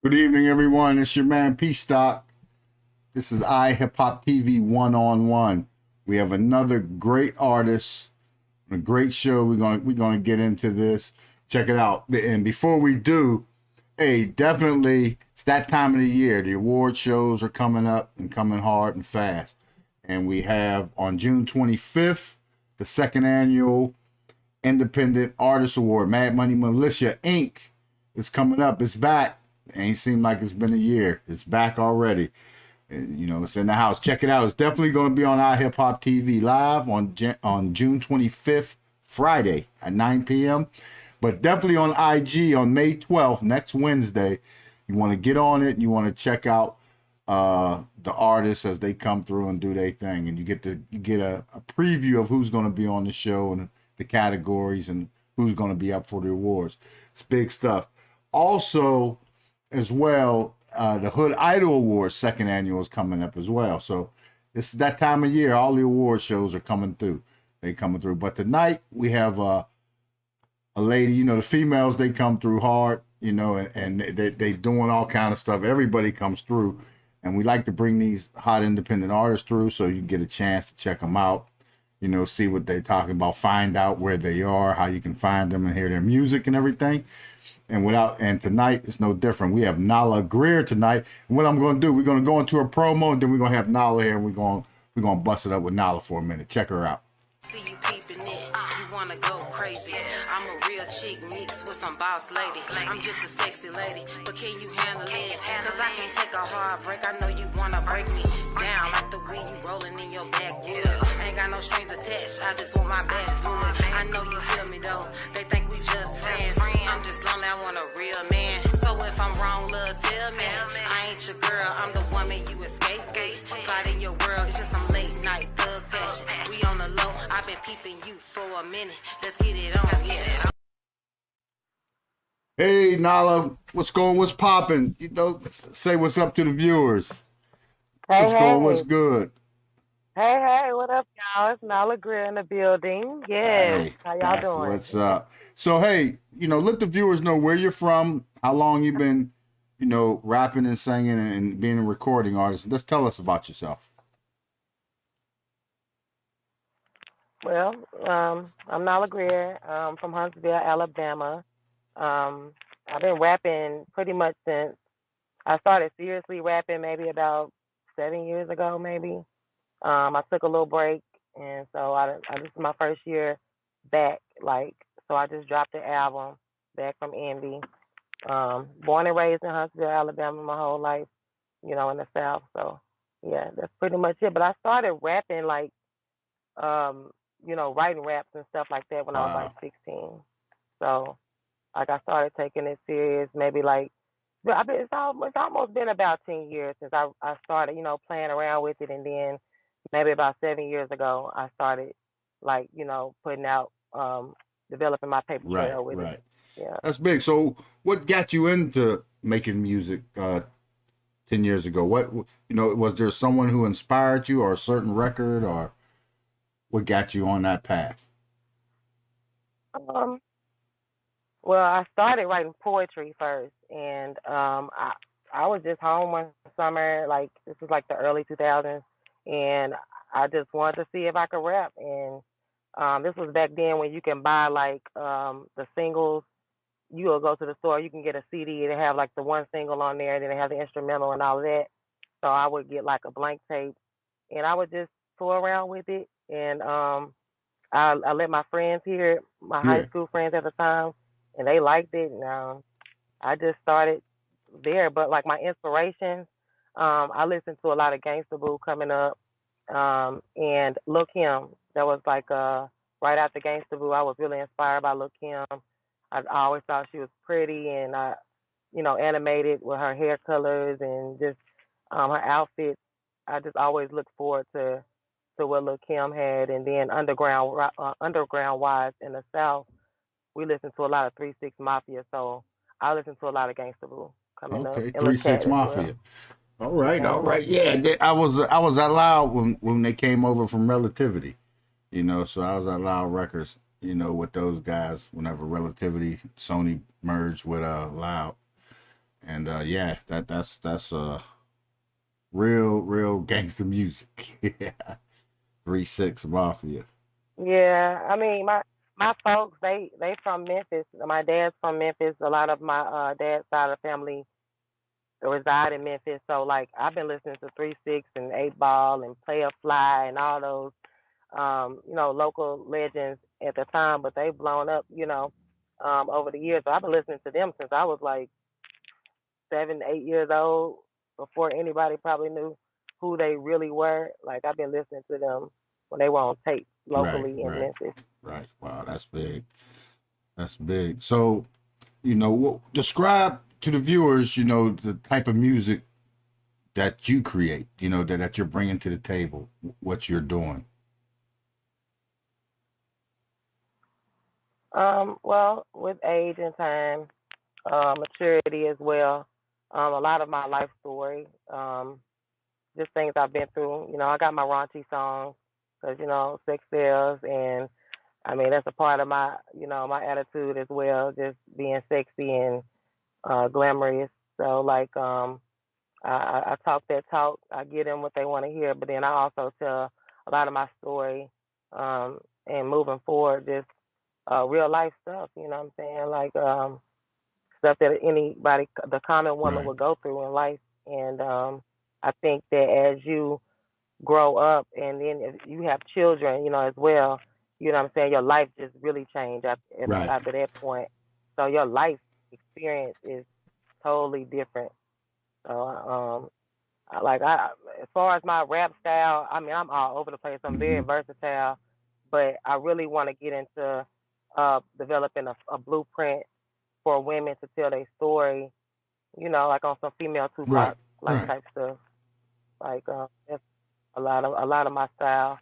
Good evening, everyone. It's your man Pstock. This is iHipHopTV one-on-one. We have another great artist, a great show. We're gonna get into this. Check it out. And before we do, hey, definitely it's that time of the year. The award shows are coming up and coming hard and fast. And we have on June 25th the second annual Independent Artist Award. Mad Money Militia Inc. is coming up. It's back. It ain't seemed like it's been a year. It's back already. And, it's in the house. Check it out. It's definitely going to be on iHipHopTV live on June 25th, Friday at 9 p.m. But definitely on IG on May 12th, next Wednesday. You want to get on it. And you want to check out the artists as they come through and do their thing, and you get a preview of who's going to be on the show and the categories and who's going to be up for the awards. It's big stuff. Also, as well, the Hood Idol Awards second annual is coming up as well. So this is that time of year. All the award shows are coming through. They coming through. But tonight we have a lady. The females, they come through hard. And they doing all kind of stuff. Everybody comes through, and we like to bring these hot independent artists through so you get a chance to check them out. See what they're talking about, find out where they are, how you can find them and hear their music and everything. And tonight it's no different. We have Nala GRIER tonight. And what I'm going to do, we're going to go into a promo, and then we're going to have Nala here, and we're going to bust it up with Nala for a minute. Check her out. See you peeping it, you wanna go crazy. I'm a real chick mixed with some boss lady. I'm just a sexy lady, but can you handle it? Cause I can take a hard break, I know you wanna break me down like the wind you rolling in your backwoods. Ain't got no strings attached, I just want my backwood. I know you feel me though, they think we just friends. I'm just lonely, I want a real man. So if I'm wrong, love, tell me. I ain't your girl, I'm the woman you escape with. Slide in your world, it's just some late night thug passion. We on the low, I've been peeping you for a minute. Let's get it on, yeah. Hey, Nala, what's popping? Say what's up to the viewers. Hey, What's going, what's hey. good? Hey, what up, y'all? It's Nala Greer in the building. Yes. Hey, How y'all that's doing? what's up. So, hey, let the viewers know where you're from, how long you've been, rapping and singing and being a recording artist. Just tell us about yourself. Well, I'm Nala Greer. From Huntsville, Alabama. Um, I've been rapping pretty much since I started seriously rapping maybe about 7 years ago, maybe. I took a little break, and so this is my first year back. So I just dropped the album back from Indy. Born and raised in Huntsville, Alabama, my whole life, in the South. So yeah, that's pretty much it. But I started rapping um, writing raps and stuff like that when I was like Wow. 16. So I started taking it serious maybe but it's almost been about 10 years since I started, playing around with it, and then maybe about 7 years ago I started putting out developing my paper Right, trail with it. right. Yeah. That's big. So, what got you into making music 10 years ago? Was there someone who inspired you, or a certain record, or what got you on that path? Um, well, I started writing poetry first, and I was just home one summer, like this was like the early 2000s, and I just wanted to see if I could rap. And this was back then when you can buy the singles. You'll go to the store, you can get a CD and have like the one single on there, and then they have the instrumental and all of that. So I would get like a blank tape, and I would just tour around with it, and I let my friends hear it, my high Yeah. school friends at the time, and they liked it. And I just started there. But like my inspirations, I listened to a lot of Gangsta Boo coming up, and Lil Kim. That was right after Gangsta Boo. I was really inspired by Lil Kim. I always thought she was pretty, and animated with her hair colors and just her outfits. I just always looked forward to what Lil Kim had. And then underground wise in the South, we listened to a lot of 3 6 Mafia. So I listened to a lot of Gangsta Boo coming up, Okay. and Lil 3 6 Cat as well. Mafia. All right, all Mhm. right. Yeah, I was at Loud when they came over from Relativity. So I was at Loud Records. With those guys whenever Relativity Sony merged with Loud. And yeah, that's real gangster music. Yeah. 3-6 Mafia. Yeah, I mean my folks they from Memphis. My dad's from Memphis. A lot of my dad's side of the family reside in Memphis. So like I've been listening to 3-6 and 8 Ball and Play a Fly and all those local legends at the time, but they've blown up, over the years. So I've been listening to them since I was like 7, 8 years old, before anybody probably knew who they really were. Like I've been listening to them when they were on tape Right, locally in right, Memphis. right. Wow, that's big. That's big. So, describe to the viewers, the type of music that you create, that you're bringing to the table, what you're doing. Well, with age and time, maturity as well. A lot of my life story, just things I've been through. I got my raunchy songs because sex sells, and I mean that's a part of my my attitude as well, just being sexy and glamorous. So like I talk that talk, I get them what they want to hear, but then I also tell a lot of my story, and moving forward, just real life stuff. You know what I'm saying? Like stuff that anybody, the common woman, Right. would go through in life. And I think that as you grow up, and then if you have children, as well, you know what I'm saying, your life just really changed Right. after that point. So your life experience is totally different. So like as far as my rap style, I mean, I'm all over the place. I'm very Hmm. versatile, but I really want to get into developing a blueprint for women to tell their story. Like on some female Right. Tupac like Right. type stuff. Like that's a lot of my style.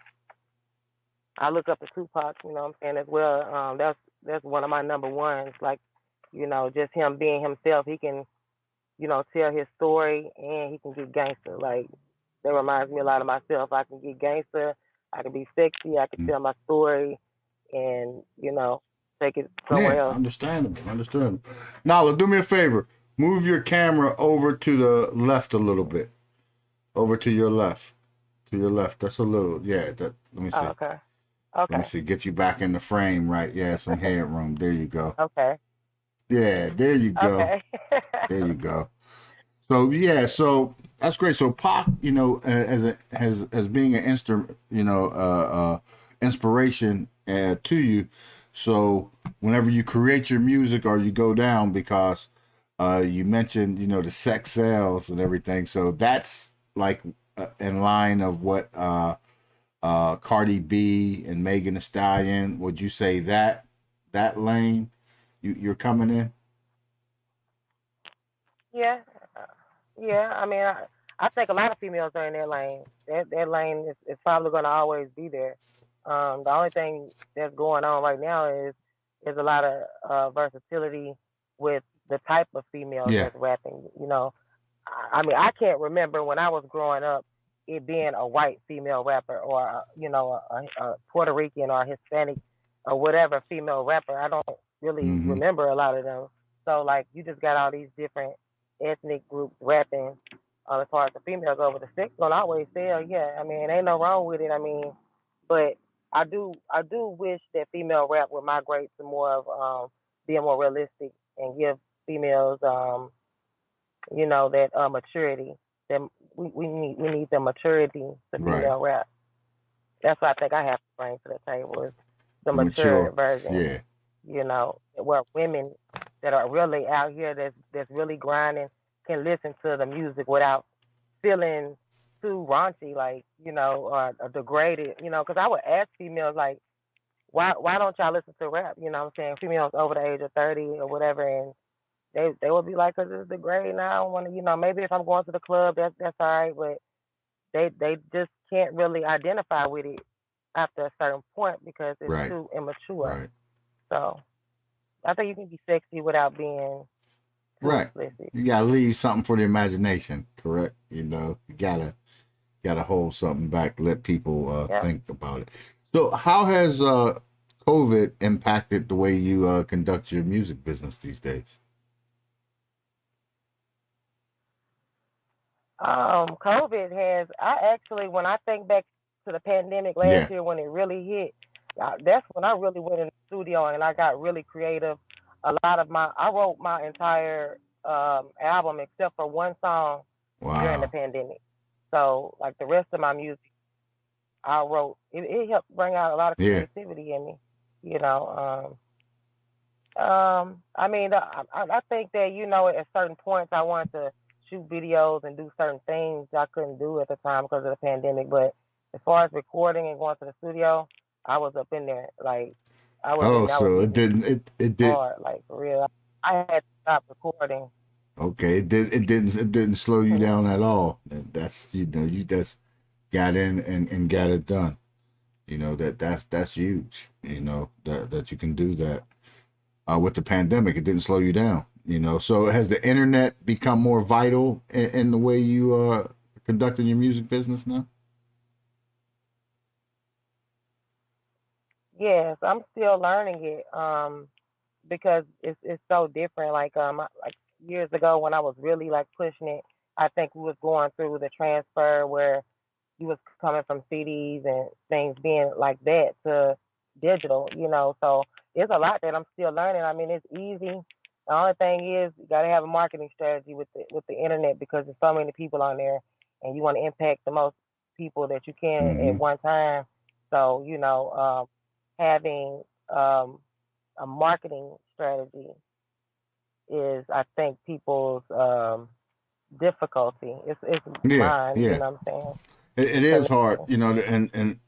I look up to Tupac, what I'm saying, as well. That's one of my number ones. Like, just him being himself. He can tell his story and he can get gangster. Like that reminds me a lot of myself. I can get gangster, I can be sexy, I can tell my story and, take it Yeah, somewhere else. understandable, understandable. Nala, do me a favor. Move your camera over to the left a little bit. Over to your left. To your left. That's a little. Yeah. That. Let me Oh, see. okay. Let me Okay. see. Get you back in the frame, right? Yeah, some headroom. There you go. Okay. Yeah, there you go. Okay. There you go. So yeah, so that's great. So Pac, as being an inspiration to you. So whenever you create your music or you go down, because you mentioned the sex sales and everything. So that's like in line of what Cardi B and Megan Thee Stallion. Would you say that lane you're coming in? Yeah. Yeah. I mean, I think a lot of females are in that lane. That lane is probably going to always be there. The only thing that's going on right now is a lot of versatility with the type of females Yeah. that's rapping. I mean, I can't remember when I was growing up it being a white female rapper or a Puerto Rican or Hispanic or whatever female rapper. I don't really Mm-hmm. remember a lot of them. So like, you just got all these different ethnic groups rapping. As far as the females over the six gonna always sell, yeah. I mean, ain't no wrong with it. I mean, but I do wish that female rap would migrate to more of being more realistic and give females that maturity. That we need the maturity to Right. female rap. That's what I think I have to bring to the table is the mature Mature. version. Yeah. Where women that are really out here that's really grinding can listen to the music without feeling too raunchy, like or degraded. Because I would ask females like, why don't y'all listen to rap? You know what I'm saying? Females over the age of 30 or whatever, and they would be like, cause it's degrading. Now I don't want to, maybe if I'm going to the club, that's all right, but they just can't really identify with it after a certain point because it's Right. too immature. Right. So I think you can be sexy without being too Right. explicit. You gotta leave something for the imagination, correct? You gotta hold something back, let people Yeah. think about it. So how has COVID impacted the way you conduct your music business these days? COVID has. I actually, when I think back to the pandemic last Yeah. year when it really hit, that's when I really went in the studio and I got really creative. A lot of I wrote my entire album except for one song during the Wow. pandemic. So like the rest of my music, I wrote. It helped bring out a lot of Yeah. creativity in me. You know, I mean, I think that at certain points I wanted to shoot videos and do certain things I couldn't do at the time because of the pandemic. But as far as recording and going to the studio, I was up in there. Like Oh, I was so it hitting didn't it did hard, like for real. I had to stop recording. okay, it didn't slow you down at all. That's you just got in and got it done. That's huge. That you can do that. With the pandemic, it didn't slow you down. So has the internet become more vital in the way you conducting your music business now? Yes, I'm still learning it. Because it's so different. Like years ago when I was really like pushing it, I think we was going through the transfer where you was coming from CDs and things being like that to digital. So it's a lot that I'm still learning. I mean, it's easy. The only thing is you got to have a marketing strategy with the internet because there's so many people on there, and you want to impact the most people that you can at Mm-hmm. one time. So having um, a marketing strategy is, I think, people's difficulty. It's Yeah, mine. You yeah. know what I'm saying? It To is hard, me. and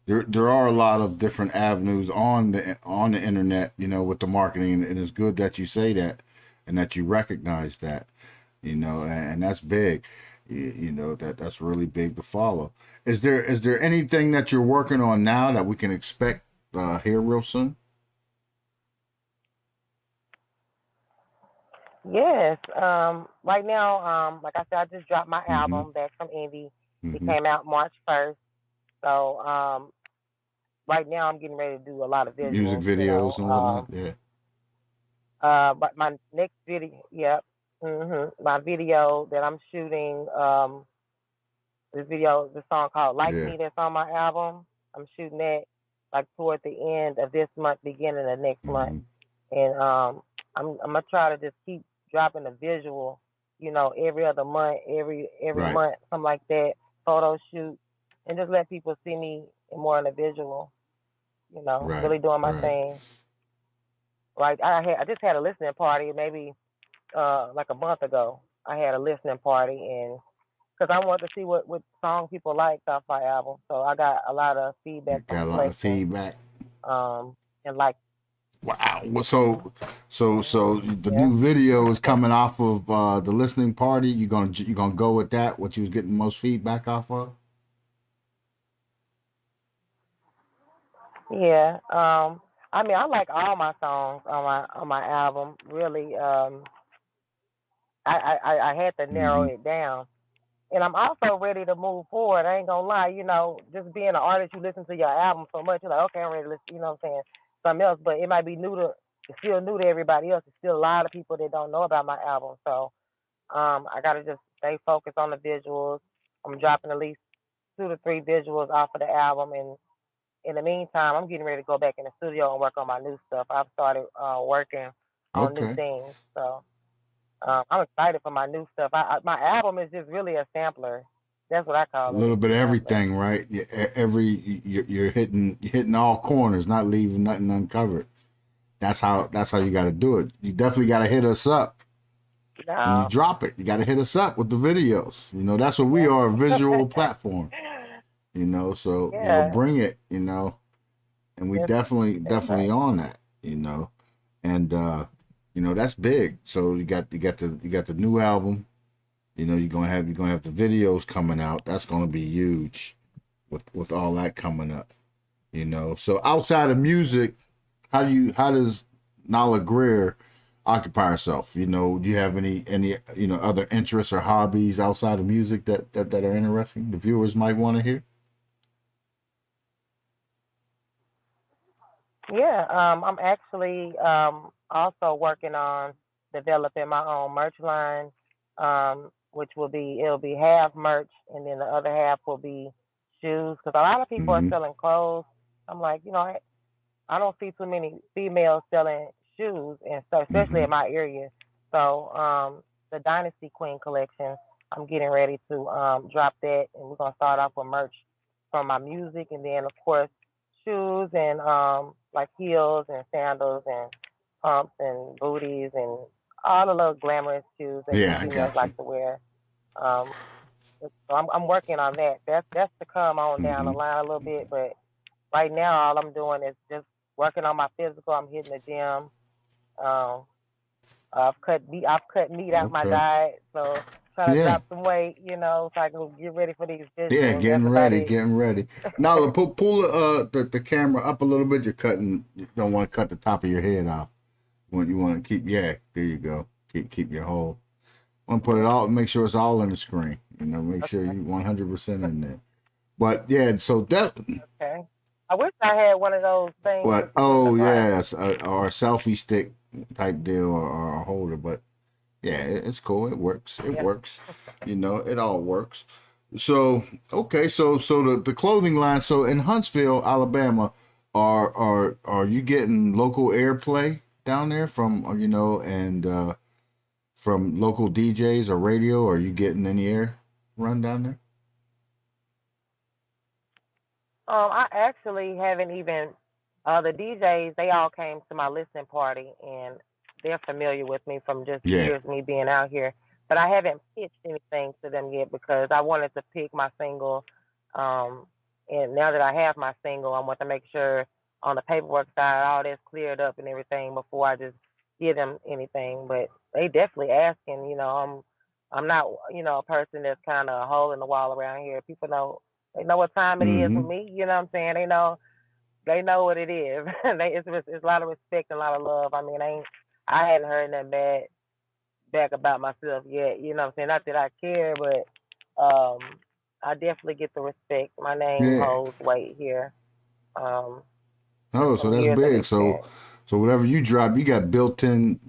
there are a lot of different avenues on the internet, with the marketing, and it's good that you say that, and that you recognize that, and that's big. That's really big to follow. Is there anything that you're working on now that we can expect here real soon? Yes. Right now, like I said, I just dropped my Mm-hmm. album Back from Envy. It Mm-hmm. came out March 1st. So right now I'm getting ready to do a lot of Music visuals. videos and whatnot. Yeah. But my next video, yep, my video that I'm shooting, the song called "Like Yeah. Me" that's on my album. I'm shooting that like toward the end of this month, beginning of next month, Mm-hmm. and I'm gonna try to just keep dropping a visual, every other month, every Right. month, something like that, photo shoot, and just let people see me more in a visual, Right. really doing my Right. thing. Like I just had a listening party maybe like a month ago. I had a listening party and because I wanted to see what song people liked off my album. So I got a lot of You feedback from got a lot of collections, feedback. um, and like, Wow. Well, so the yeah, new video is coming off of the listening party. You gonna go with that? What you was getting most feedback off of? yeah. I mean, I like all my songs on my album. Really, I had to narrow Mm-hmm. it down, and I'm also ready to move forward. I ain't gonna lie, just being an artist, you listen to your album so much, you're like, okay, I'm ready to listen. You know what I'm saying? Something else, but it might be it's still new to everybody else. There's still a lot of people that don't know about my album, so I gotta just stay focused on the visuals. I'm dropping at least 2 to 3 visuals off of the album, and in the meantime, I'm getting ready to go back in the studio and work on my new stuff. I've started working on new Okay. things, so I'm excited for my new stuff. My album is just really a sampler. That's what I A call it. little It's bit of a sampler. everything, right? You're hitting all corners, not leaving nothing uncovered. That's how you got to do it. You definitely got to hit us up when you No, drop it. You got to hit us up with the videos. That's what we yeah, are, a visual platform. So yeah, bring it. And we that's, that's definitely right. on that. And that's big. So you got the new album. You're gonna have the videos coming out. That's gonna be huge with all that coming up. So outside of music, how does Nala Greer occupy herself? Do you have any other interests or hobbies outside of music that are interesting the viewers might want to hear? Yeah, I'm actually also working on developing my own merch line. which it'll be half merch, and then the other half will be shoes. Because a lot of people are Mm-hmm. selling clothes. I'm like, I don't see too many females selling shoes and stuff, especially Mm-hmm. in my area. So the Dynasty Queen collection, I'm getting ready to drop that, and we're gonna start off with merch from my music, and then of course shoes and like heels and sandals and pumps and booties and all the little glamorous shoes that the Yeah, I females got you. like to wear. Um, so I'm working on that. That's to come on down Mm-hmm. the line a little bit, but right now all I'm doing is just working on my physical. I'm hitting the gym. Um, I've cut meat out my Okay. diet, so trying to Yeah. drop some weight, so I can get ready for these Yeah, visuals. That's getting about ready, it. getting ready. Now, pull the camera up a little bit. You're cutting. You don't want to cut the top of your head off. When you want to keep, yeah, there you go. Keep your whole. Want to put it all. Make sure it's all in the screen. Make sure Okay. you 100% in there. But yeah, so that. Okay. I wish I had one of those things What? that you put in the Oh front. yes, or a selfie stick type deal or a holder. But yeah, it's cool. It works. It Yeah. works. It all works. So okay, so the clothing line. So in Huntsville, Alabama, are you getting local airplay down there from and from local DJs or radio? Are you getting any air run down there? I actually haven't even. The DJs, they all came to my listening party, and they're familiar with me from just Yeah. years me being out here. But I haven't pitched anything to them yet because I wanted to pick my single. Um, and now that I have my single, I want to make sure on the paperwork side all that's cleared up and everything before I just give them anything. But they definitely asking. I'm not a person that's kind of a hole in the wall around here. People know they know what time it is with Mm-hmm. me. You know what I'm saying? They know what it is. It's a lot of respect and a lot of love. I mean, I hadn't heard nothing bad back about myself yet. You know what I'm saying? Not that I care, but I definitely get the respect. My name Yeah. holds weight here. Um, Oh, so from that's years of big. So experience. so whatever you drop, you got built-in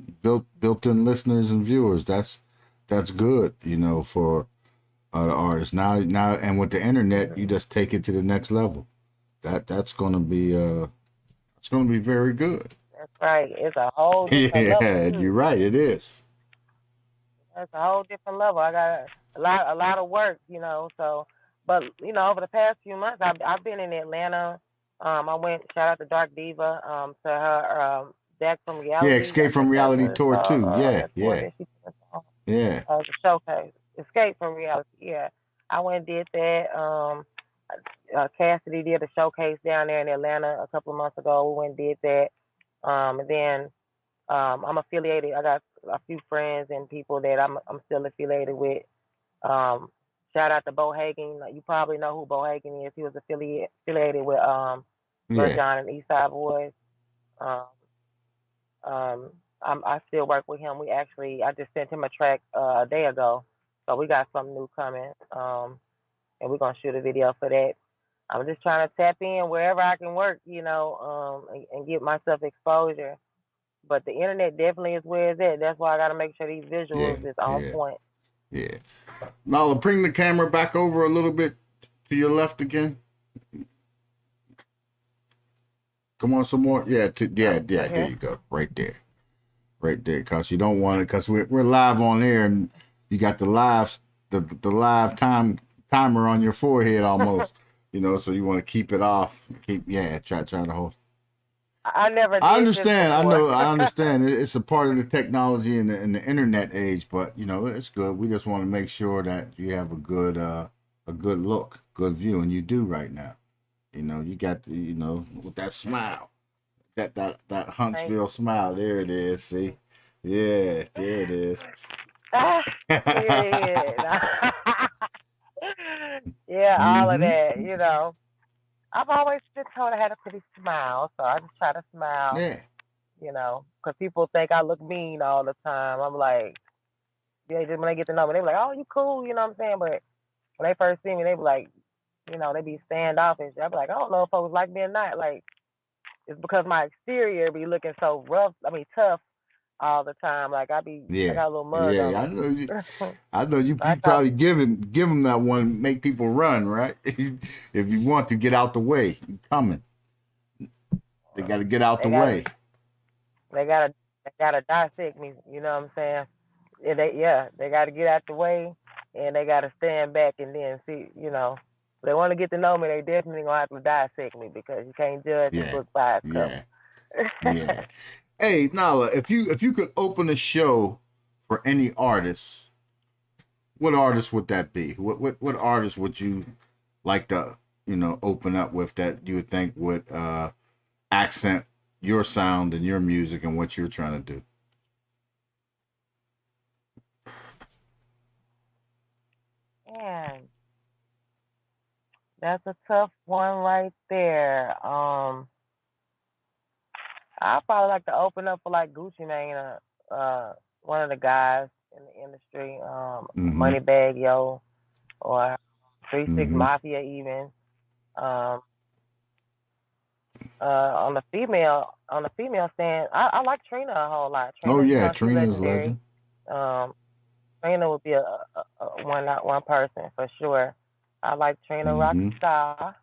listeners and viewers. That's good, for the artist. Now and with the internet, you Mhm. just take it to the next level. That's gonna be it's gonna be very good. That's right. It's a whole different level Yeah, you're too. right. It is. That's a whole different level. I got a lot of work, So, but over the past few months, I've been in Atlanta. I went shout out to Dark Diva, to her Back from Yeah, Reality. I Escape from think that's Reality what it's tour called. too. Yeah, That tour yeah, that she put on. yeah, The showcase, Escape from Reality. Yeah, I went and did that. Cassidy did a showcase down there in Atlanta a couple of months ago. We went and did that. And then I'm affiliated. I got a few friends and people that I'm still affiliated with. Um, Shout out to Bo Hagen. You probably know who Bo Hagen is. He was affiliated with Lil yeah. Jon and Eastside Boys. Um, um, I still work with him. I just sent him a track a day ago, so we got something new coming. And we're gonna shoot a video for that. I'm just trying to tap in wherever I can work, and get myself exposure. But the internet definitely is where it's at. That's why I got to make sure these Yeah, visuals is on yeah, point. yeah. Now, bring the camera back over a little bit to your left again. Come on, some more. Yeah, Yep, yeah. right There here. you go, right there. Cause you don't want it, cause we're live on air, and you got the live timer on your forehead almost. So you want to keep it off. Try to hold. I never I did this understand. I before. know. I understand. It's a part of the technology and the internet age, but it's good. We just want to make sure that you have a good look, good view, and you do right now. You got with that smile, that Thank Huntsville smile. There it is. See, yeah, there it is. Ah, period. Yeah, all of Mm-hmm. that. I've always been told I had a pretty smile, so I just try to smile, Yeah. because people think I look mean all the time. I'm like, yeah, just when they get to know me, they be like, oh, you cool, you know what I'm saying? But when they first see me, they be like, they be standoffish. I be like, I don't know if folks like me or not. Like, it's because my exterior be looking so rough, I mean, tough, all the time. Like I Yeah, got a little mug yeah. on I me. know you. I know you. I You call probably give him that one, make people run, right? If you want to get out the way, you coming. They got to get out the they gotta way. they gotta dissect me. You know what I'm saying? They gotta get out the way, and they gotta stand back and then see. If they want to get to know me, they definitely gonna have to dissect me because you can't judge a Yeah, book by its yeah, cover. yeah. Hey, Nala, if you could open a show for any artist, what artist would that be? What artist would you like to open up with that you would think would accent your sound and your music and what you're trying to do? Man, that's a tough one right there. I probably like to open up for like Gucci Mane, one of the guys in the industry, Mm-hmm. Moneybag Yo, or 3 6 Mm-hmm. Mafia even. Um, on the female stand, I like Trina a whole lot. Oh Trina, yeah, she's Trina's a legendary. legend. Um, Trina would be one person for sure. I like Trina Mm-hmm. Rockstar.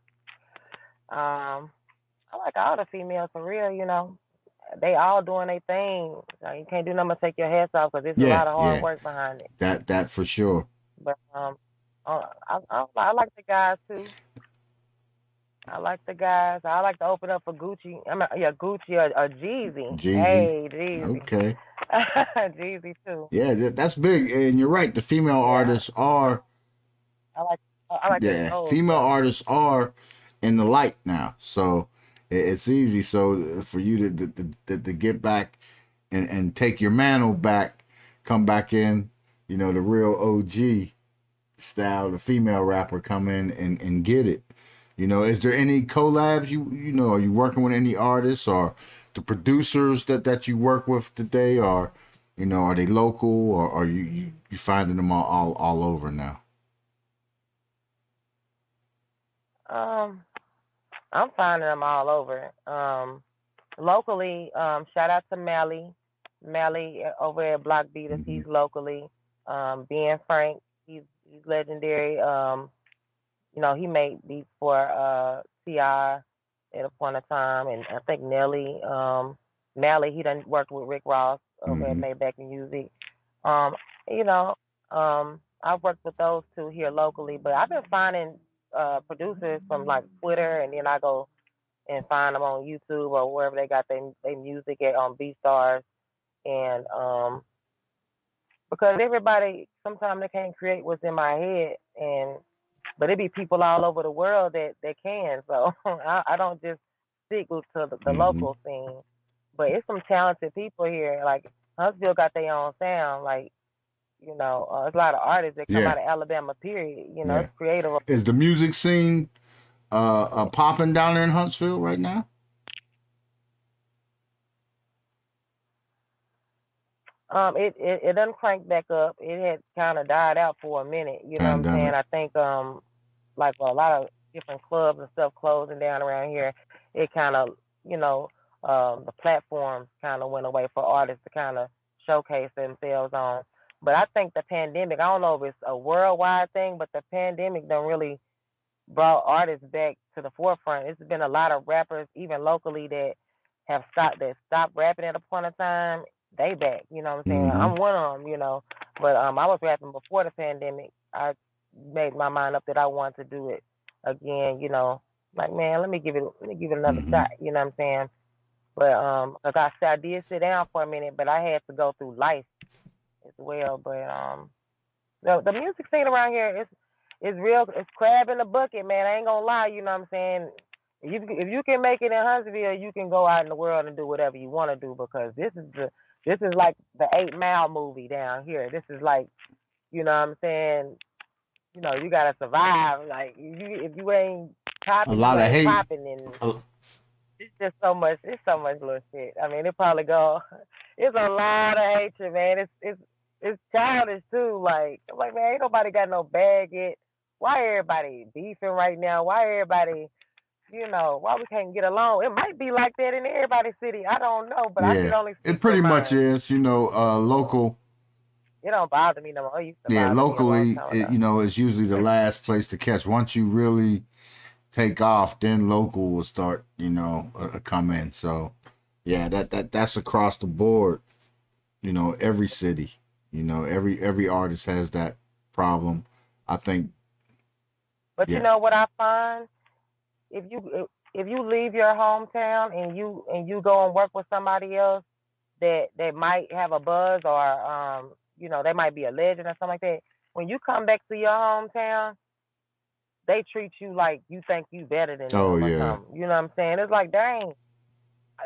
I like all the females for real. They all doing their thing. Like, you can't do nothing but take your hats off because there's a Yeah, lot of hard yeah. work behind it. That for sure. But I like the guys too. I like the guys. I like to open up for Gucci. Gucci or Jeezy. Jeezy. Hey, Jeezy. Okay. Jeezy too. Yeah, that's big. And you're right. The female Yeah, artists are I like that yeah, soul female stuff. artists are in the light now. So it's easy. So for you to get back and take your mantle back, come back in, the real OG style, the female rapper come in and get it. Is there any collabs are you working with any artists or the producers that you work with today, or are they local, or are you finding them all over now? Um, I'm finding them all over. Locally, shout out to Mally. Mally over at Block Beaters, Mm-hmm. he's locally. Ben Frank, he's legendary. He made beats for T.I. at a point of time, and I think Nelly, Mally, he done worked with Rick Ross over at Mm-hmm. Maybach Music. Um, you know, I've worked with those two here locally, but I've been finding producers from like Twitter, and then I go and find them on YouTube or wherever they got their music at on BeatStars, and because everybody sometimes they can't create what's in my head, and but it be people all over the world that can. So I don't just stick to the Mm-hmm. local scene. But it's some talented people here. Like Huntsville got their own sound. Like there's a lot of artists that come Yeah, out of Alabama. Period. yeah. It's creative. Is the music scene popping down there in Huntsville right now? It doesn't crank back up. It had kind of died out for a minute. You know what I'm saying? Pandemic. I think like a lot of different clubs and stuff closing down around here. It kind of the platforms kind of went away for artists to kind of showcase themselves on. But I think the pandemic. I don't know if it's a worldwide thing, but the pandemic done really brought artists back to the forefront. It's been a lot of rappers, even locally, that stopped rapping at a point in time. They back, you know what I'm saying? Mm-hmm. I'm one of them. But I was rapping before the pandemic. I made my mind up that I wanted to do it again. Like man, let me give it another Mm-hmm. shot. You know what I'm saying? But cause I did sit down for a minute, but I had to go through life as well. But the music scene around here is real. It's crab in the bucket, man. I ain't gonna lie. You know what I'm saying? If you can make it in Huntsville, you can go out in the world and do whatever you want to do because this is like the 8 Mile movie down here. This is like you know what I'm saying. You gotta survive. Like if you ain't A popping, you lot of ain't hate. popping, and Uh, it's just so much. It's so much little shit. I mean, it probably go. It's a lot of hatred, man. It's childish too. Like I'm like, man, ain't nobody got no bag yet. Why everybody beefing right now? Why everybody you know, why we can't get along. It might be like that in everybody's city. I don't know, but I can Yeah, only it speak for pretty much mine. is. Local. It don't bother me no more. It used to Yeah, bother me a long locally, time ago. is usually the last place to catch. Once you really take off, then local will start, come in. So, yeah, that's across the board. Every city, every artist has that problem. I think. But you Yeah. know what I find? If you leave your hometown and you go and work with somebody else that might have a buzz or they might be a legend or something like that. When you come back to your hometown, they treat you like you think you better than Oh them or yeah. something. You know what I'm saying? It's like, dang,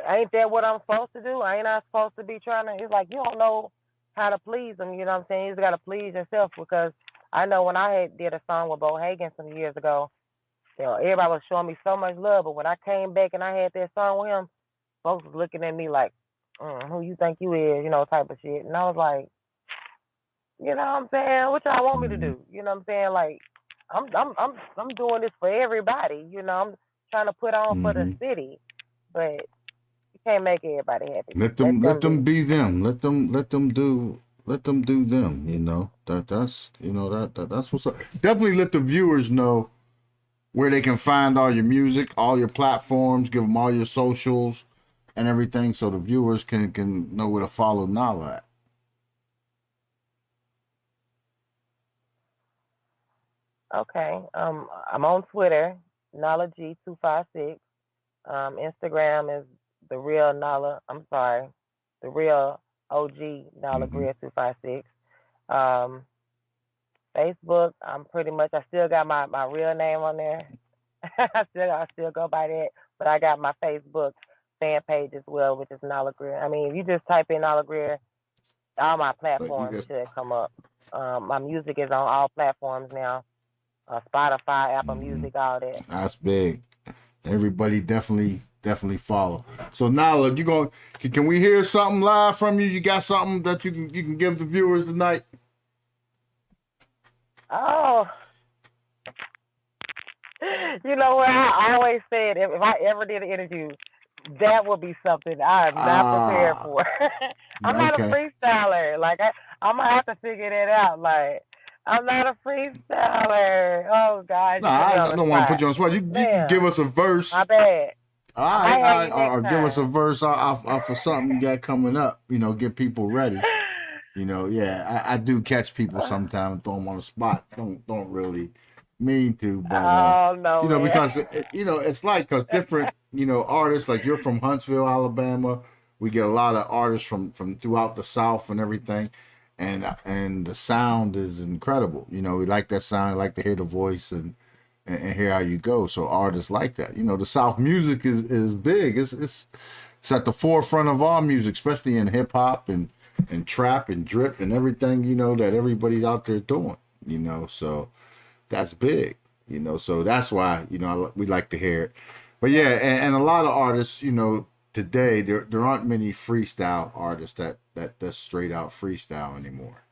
ain't that what I'm supposed to do? Ain't I supposed to be trying to? It's like you don't know how to please them. You know what I'm saying? You just gotta please yourself because I know when I did a song with Bo Hagen some years ago, everybody was showing me so much love, but when I came back and I had that song with him, folks was looking at me like, who you think you is, type of shit. And I was like, you know what I'm saying? What y'all want me to Mm-hmm. do? You know what I'm saying? Like, I'm doing this for everybody. I'm trying to put on for the Mm-hmm. city, but you can't make everybody happy. Let Let them let them them be. be them. Let them do them. That's what's up. Definitely let the viewers know where they can find all your music, all your platforms. Give them all your socials and everything, so the viewers can know where to follow Nala at. Okay. I'm on Twitter, Nala G256. Instagram is the real Nala. I'm sorry, the real OG Nala Mm-hmm. Grier 256. Um, Facebook, I still got my real name on there. I still go by that, but I got my Facebook fan page as well, which is Nala Grier. I mean, if you just type in Nala Grier, all my So you platforms guys, should come up. My music is on all platforms now. Spotify, Apple mm-hmm. Music, all that. That's big. Everybody definitely follow. So Nala, can we hear something live from you? You got something that you can give the viewers tonight? Oh, you know what? I always said if I ever did an interview, that would be something I'm not prepared Ah, for. I'm not a okay. freestyler. Like I'm gonna have to figure that out. Like I'm not a freestyler. Oh God, No, you put me I on the don't want to spot. put you on the spot. You can give Man, us a my verse. bad. I might All have right, you next or give us a time. verse off of something you got coming up. Get people ready. Yeah, I do catch people sometimes and throw them on the spot. Don't really mean to, but Oh no, man. because it's like because different artists, like you're from Huntsville, Alabama. We get a lot of artists from throughout the South and everything, and the sound is incredible. We like that sound, like to hear the voice and hear how you go. So artists like that. The South music is big. It's at the forefront of all music, especially in hip hop and trap and drip and everything, that everybody's out there doing, so that's big, so that's why, we like to hear it. But yeah, and a lot of artists, today there aren't many freestyle artists that straight out freestyle anymore,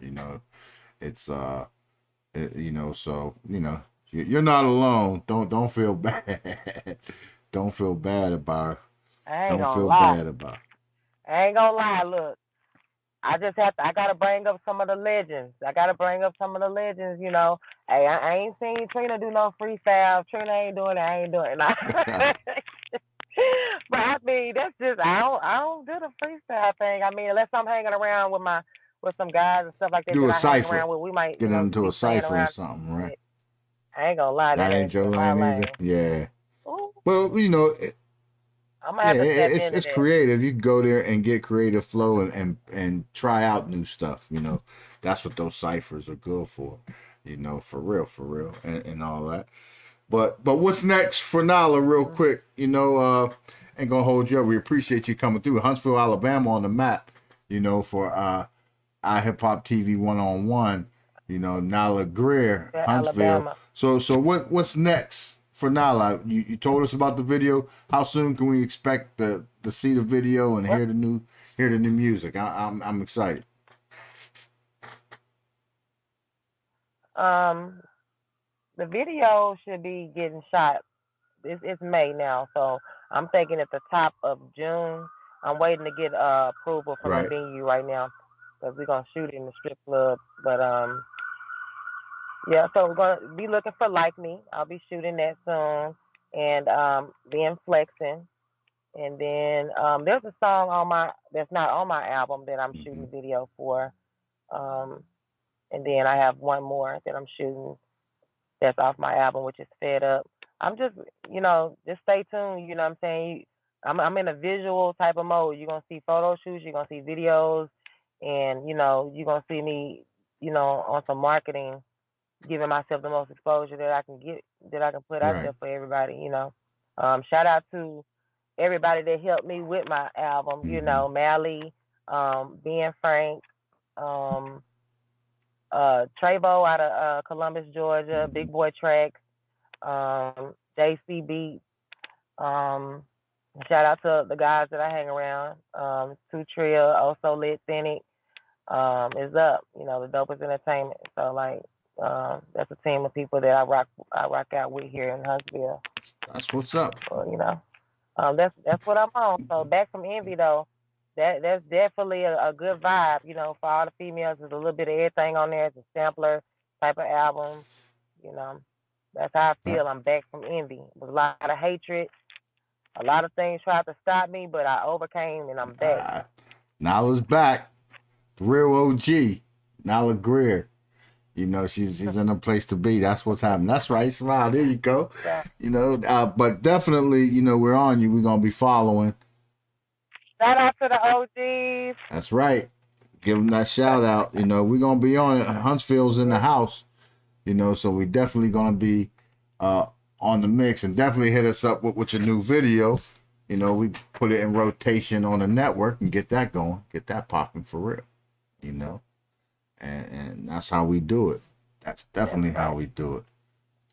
it's so you're not alone. Don't feel bad. Don't feel bad about it. I ain't Don't gonna feel lie. bad about it. I ain't gonna lie. Look, I gotta bring up some of the legends. I gotta bring up some of the legends. Hey, I ain't seen Trina do no freestyle. Trina ain't doing it. I ain't doing it. But I mean, that's just I don't do the freestyle thing. I mean, unless I'm hanging around with some guys and stuff like that Do that a I hang cipher. around with, we might Get into a be playing cipher or around. something, right? I ain't gonna lie, that That ain't ain't your been my lane either. lane. Yeah. Ooh, Well, I'm gonna yeah, have to step it's into it's that. creative. You can go there and get creative flow and try out new stuff. That's what those ciphers are good for. For real, and all that. But what's next for Nala, real quick? Ain't gonna hold you up. We appreciate you coming through. Huntsville, Alabama, on the map. For iHipHopTV 1-on-1. Nala Grier, Yeah, Huntsville. Alabama. So what's next for Nala? You told us about the video. How soon can we expect to see the video and What? hear the new music? I'm excited. Um, the video should be getting shot it's May now, so I'm thinking at the top of June. I'm waiting to get approval from the Right. venue right now because we're gonna shoot it in the strip club. But yeah, so we're gonna be looking for Like Me. I'll be shooting that soon, and then Flexing. And then there's a song on my that's not on my album that I'm shooting the video for. Um, and then I have one more that I'm shooting that's off my album, which is Fed Up. I'm just, just stay tuned. You know what I'm saying? I'm in a visual type of mode. You're gonna see photo shoots, you're gonna see videos, and you're gonna see me, on some marketing, giving myself the most exposure that I can get, that I can put out there for everybody. Shout out to everybody that helped me with my album. Mally, Ben Frank, Travo out of Columbus, Georgia, Big Boy Tracks, JC Beat. Shout out to the guys that I hang around. Two Trill, Also Lit, Cynic, is up. The Dopest Entertainment. So that's a team of people that I rock out with here in Huntsville. That's what's up. So, that's what I'm on. So Back from Envy though, that's definitely a good vibe. For all the females, there's a little bit of everything on there. It's a sampler type of album. That's how I feel. I'm back from envy. With a lot of hatred. A lot of things tried to stop me, but I overcame and I'm back. Nala's back. The real OG. Nala GRIER. She's in a place to be. That's what's happening. That's right. Smile. There you go. Yeah. But definitely, we're on you. We're going to be following. Shout out to the OGs. That's right. Give them that shout out. We're going to be on it. Huntsville's in the house. So we definitely going to be on the mix, and definitely hit us up with your new video. We put it in rotation on the network and get that going, get that popping for real. And that's how we do it. That's definitely how we do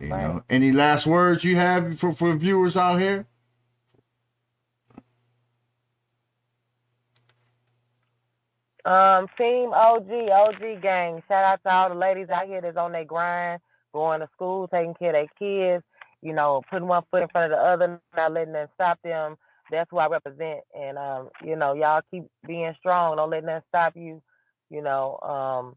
it. Any last words you have for viewers out here? Team OG gang. Shout out to all the ladies out here that's on their grind, going to school, taking care of their kids, putting one foot in front of the other, not letting them stop them. That's who I represent. And, y'all keep being strong. Don't let nothing stop you, and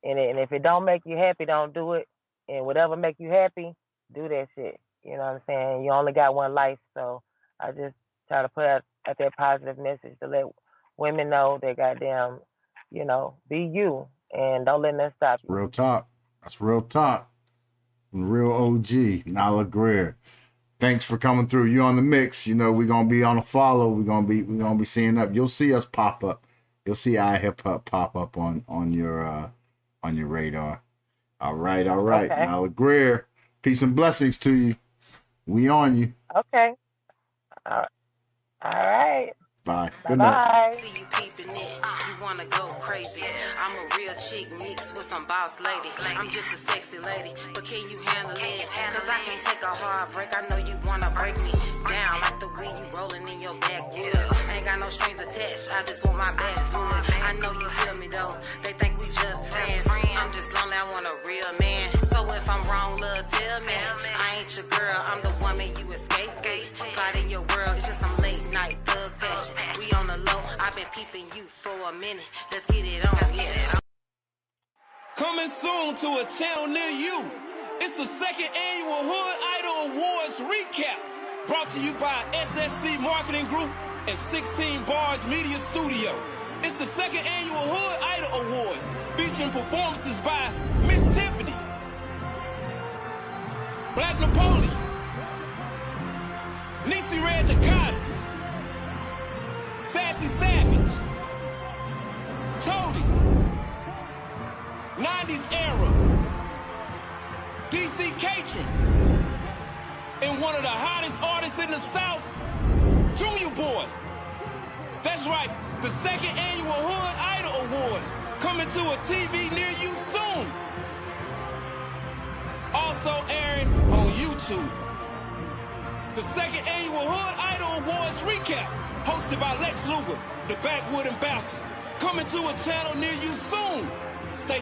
if it don't make you happy, don't do it. And whatever make you happy, do that shit. You know what I'm saying? You only got one life. So I just try to put out that positive message to let women know that goddamn, be you and don't let that stop you. Real talk. That's real talk. Real OG, Nala GRIER. Thanks for coming through. You on the mix. We're gonna be on a follow. We're gonna be seeing up. You'll see us pop up. You'll see iHipHop pop up on your radar. All right. Okay. Nala GRIER. Peace and blessings to you. We on you. Okay. All right. Bye. Good night. Bye. See you peeping it, you wanna go crazy. I'm a real chick mixed with some boss lady. I'm just a sexy lady, but can you handle it? Cause I can't take a hard break. I know you wanna break me down like the way you rolling in your backwoods. Ain't got no strings attached, I just want my backwood. I know you feel me though, they think we just friends. I'm just lonely, I want a real man. So if I'm wrong, love, tell me. I ain't your girl, I'm the woman you escape with. Slide in your world, it's just some late night thug fashion. We on the low, I've been peeping you for a minute. Let's get it on, yeah. Coming soon to a channel near you. It's the second annual Hood Idol Awards recap. Brought to you by SSC Marketing Group and 16 Bars Media Studio. It's the second annual Hood Idol Awards, featuring performances by Miss Tiffany, Black Napoleon, Niecy Red the Goddess, Sassy Savage, Toady, 90s Era, DC Catron, and one of the hottest artists in the South, Junior Boy. That's right, the second annual Hood Idol Awards, coming to a TV near you soon. Also airing on YouTube. The second annual Hood Idol Awards recap, hosted by Lex Luger, the Backwood Ambassador. Coming to a channel near you soon. Stay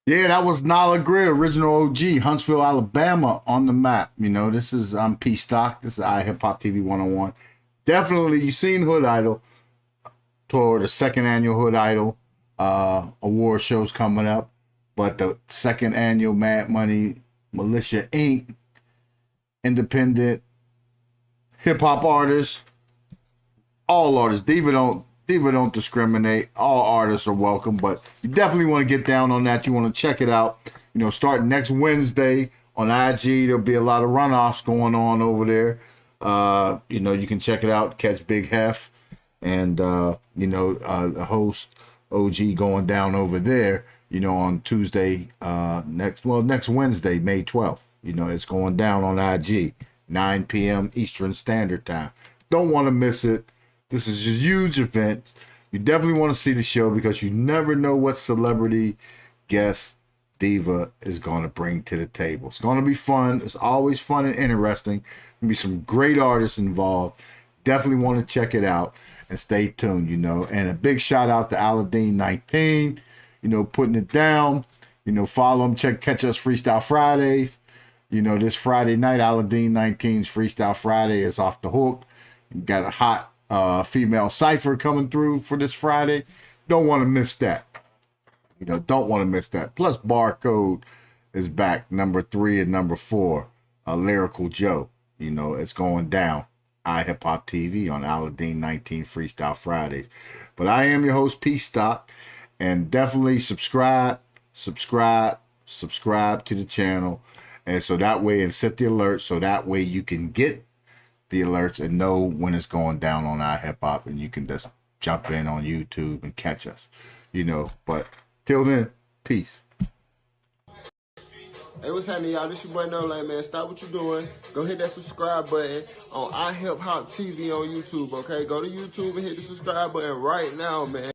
Yeah, that was Nala GRIER, original OG, Huntsville, Alabama, on the map. You know, I'm Pstock. This is iHipHopTV 101. Definitely, you seen Hood Idol toward the second annual Hood Idol award shows coming up, but the second annual Mad Money Militia Inc. independent hip hop artists, all artists. Diva don't discriminate. All artists are welcome, but you definitely want to get down on that. You want to check it out. You know, starting next Wednesday on IG, there'll be a lot of runoffs going on over there. You know, you can check it out, catch Big Hef, and you know, the host OG going down over there. You know, on Tuesday, next Wednesday, May 12th. You know, it's going down on IG, 9 p.m. Eastern Standard Time. Don't want to miss it. This is a huge event. You definitely want to see the show because you never know what celebrity guest Diva is going to bring to the table. It's going to be fun. It's always fun and interesting. There'll be some great artists involved. Definitely want to check it out and stay tuned, you know. And a big shout out to Aladdin 19, you know, putting it down. You know, follow him, catch us Freestyle Fridays. You know, this Friday night, Aladdin 19's Freestyle Friday is off the hook. You got a hot female cipher coming through for this Friday. Don't want to miss that. You know, don't want to miss that. Plus, Barcode is back, number 3 and number 4. Lyrical Joe. You know, it's going down. iHipHopTV on Aladdin 19 Freestyle Fridays. But I am your host, Pstock, and definitely subscribe to the channel, and so that way, and set the alert so that way you can get the alerts and know when it's going down on iHipHop, and you can just jump in on YouTube and catch us, you know. But till then, peace. Hey, what's happening, y'all? This your boy No Lane, man. Stop what you're doing. Go hit that subscribe button on iHipHopTV on YouTube, okay? Go to YouTube and hit the subscribe button right now, man.